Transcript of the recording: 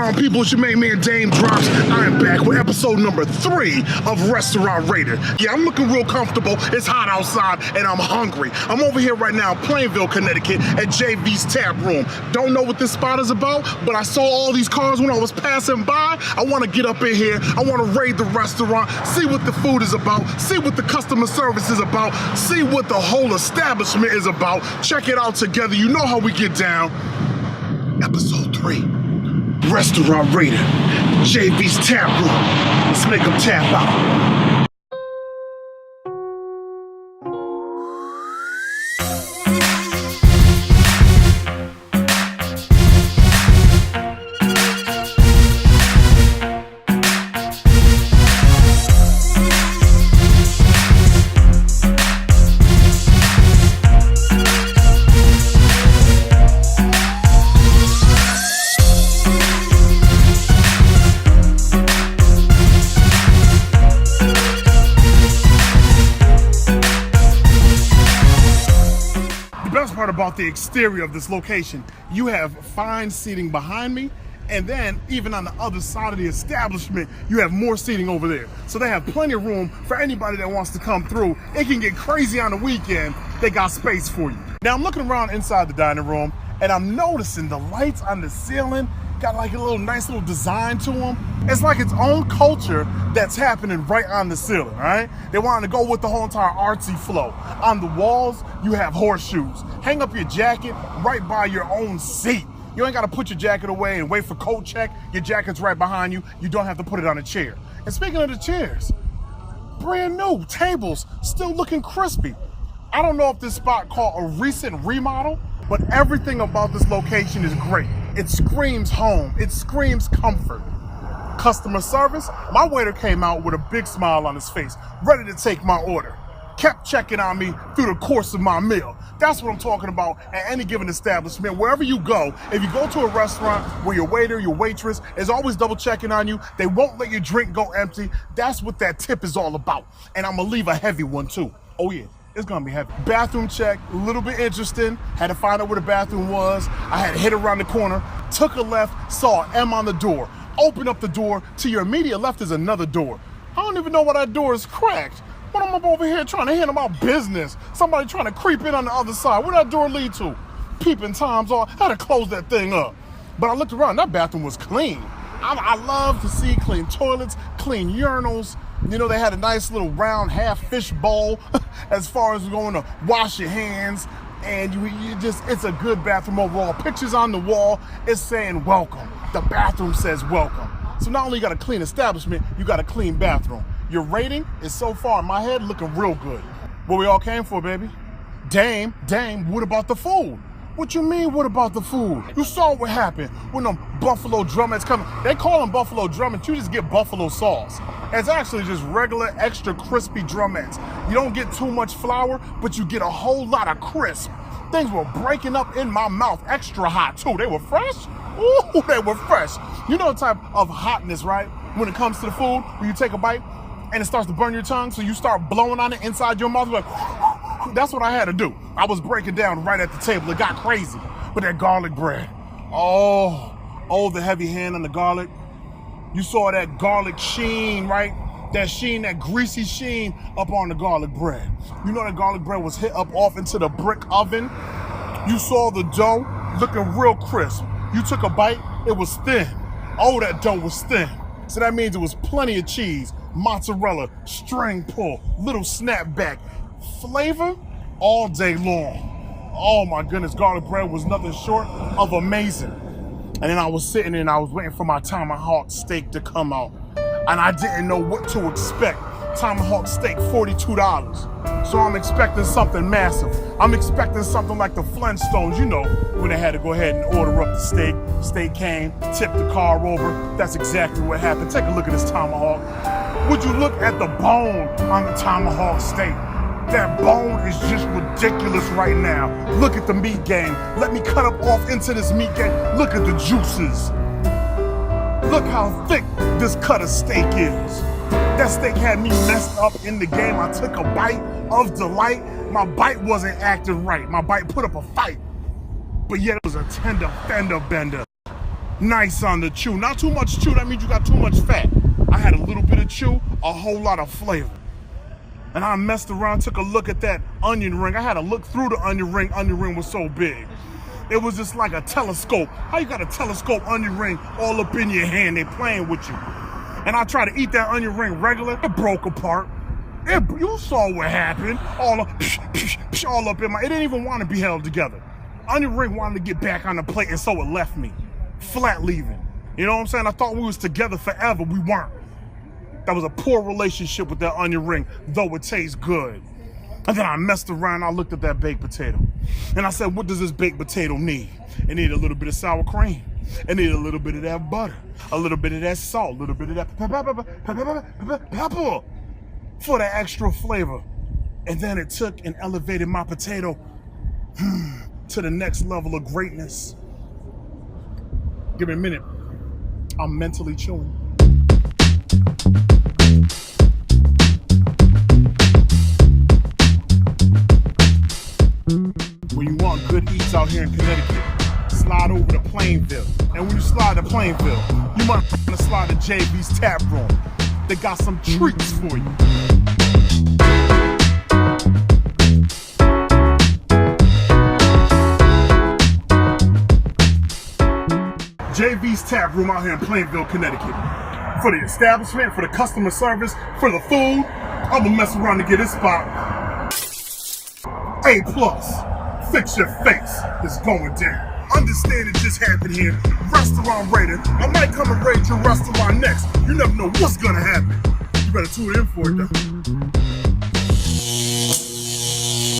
on, people? It's your main man Dame Drops. I am back with episode number 3 of Restaurant Rated. Yeah, I'm looking real comfortable. It's hot outside and I'm hungry. I'm over here right now in Plainville, Connecticut at JV's Taproom. Don't know what this spot is about, but I saw all these cars when I was passing by. I want to get up in here. I want to raid the restaurant, see what the food is about, see what the customer service is about, see what the whole establishment is about. Check it out together. You know how we get down. Episode 3, Restaurant Rated, JV's Taproom. Let's make them tap out. About the exterior of this location, you have fine seating behind me, and then even on the other side of the establishment you have more seating over there, so they have plenty of room for anybody that wants to come through. It can get crazy on the weekend. They got space for you. Now I'm looking around inside the dining room and I'm noticing the lights on the ceiling got like a nice little design to them. It's like its own culture that's happening right on the ceiling, right? They wanted to go with the whole entire artsy flow. On the walls, you have horseshoes. Hang up your jacket right by your own seat. You ain't gotta put your jacket away and wait for coat check. Your jacket's right behind you. You don't have to put it on a chair. And speaking of the chairs, brand new tables, still looking crispy. I don't know if this spot caught a recent remodel, but everything about this location is great. It screams home. It screams comfort. Customer service, my waiter came out with a big smile on his face, ready to take my order. Kept checking on me through the course of my meal. That's what I'm talking about at any given establishment. Wherever you go, if you go to a restaurant where your waiter, your waitress is always double checking on you, they won't let your drink go empty. That's what that tip is all about. And I'm gonna leave a heavy one too. Oh yeah. It's gonna be heavy. Bathroom check, a little bit interesting. Had to find out where the bathroom was. I had to hit around the corner, took a left, saw an M on the door. Open up the door, to your immediate left is another door. I don't even know why that door is cracked. When I'm up over here trying to handle my business, somebody trying to creep in on the other side. Where that door lead to? Peeping Toms all, I had to close that thing up. But I looked around, that bathroom was clean. I love to see clean toilets, clean urinals. You know, they had a nice little round half fish bowl as far as going to wash your hands. And it's a good bathroom overall. Pictures on the wall, it's saying welcome. The bathroom says welcome. So not only you got a clean establishment, you got a clean bathroom. Your rating is so far in my head looking real good. What we all came for, baby. Dame, what about the food? What you mean, what about the food? You saw what happened when them buffalo drumettes come. They call them buffalo drumettes, you just get buffalo sauce. It's actually just regular, extra crispy drumettes. You don't get too much flour, but you get a whole lot of crisp. Things were breaking up in my mouth, extra hot too. They were fresh? Ooh, they were fresh. You know the type of hotness, right? When it comes to the food, when you take a bite and it starts to burn your tongue, so you start blowing on it inside your mouth, like, that's what I had to do. I was breaking down right at the table. It got crazy. But that garlic bread. Oh, the heavy hand on the garlic. You saw that garlic sheen, right? That sheen, that greasy sheen up on the garlic bread. You know that garlic bread was hit up off into the brick oven. You saw the dough looking real crisp. You took a bite, it was thin. Oh, that dough was thin. So that means it was plenty of cheese, mozzarella, string pull, little snapback. Flavor all day long. Oh my goodness, garlic bread was nothing short of amazing. And then I was sitting there and I was waiting for my tomahawk steak to come out. And I didn't know what to expect. Tomahawk steak, $42. So I'm expecting something massive. I'm expecting something like the Flintstones, you know, when they had to go ahead and order up the steak. Steak came, tipped the car over. That's exactly what happened. Take a look at this tomahawk. Would you look at the bone on the tomahawk steak? That bone is just ridiculous right now. Look at the meat game. Let me cut up off into this meat game. Look at the juices. Look how thick this cut of steak is. That steak had me messed up in the game. I took a bite of delight. My bite wasn't acting right. My bite put up a fight. But yet it was a tender fender bender. Nice on the chew. Not too much chew, that means you got too much fat. I had a little bit of chew, a whole lot of flavor. And I messed around, took a look at that onion ring. I had to look through the onion ring. Onion ring was so big. It was just like a telescope. How you got a telescope onion ring all up in your hand? They playing with you. And I tried to eat that onion ring regular. It broke apart. You saw what happened. All up in my. It didn't even want to be held together. Onion ring wanted to get back on the plate, and so it left me flat leaving. You know what I'm saying? I thought we was together forever. We weren't. That was a poor relationship with that onion ring, though it tastes good. And then I messed around, I looked at that baked potato. And I said, what does this baked potato need? It needed a little bit of sour cream. It needed a little bit of that butter, a little bit of that salt, a little bit of that pepper for the extra flavor. And then it took and elevated my potato to the next level of greatness. Give me a minute. I'm mentally chewing. When you want good eats out here in Connecticut, slide over to Plainville. And when you slide to Plainville, you might want to slide to JV's Taproom. They got some treats for you. JV's Taproom out here in Plainville, Connecticut. For the establishment, for the customer service, for the food, I'm gonna mess around to get this spot A+. Fix your face. It's going down. Understand it just happened here. Restaurant raided. I might come and raid your restaurant next. You never know what's gonna happen. You better tune in for it though.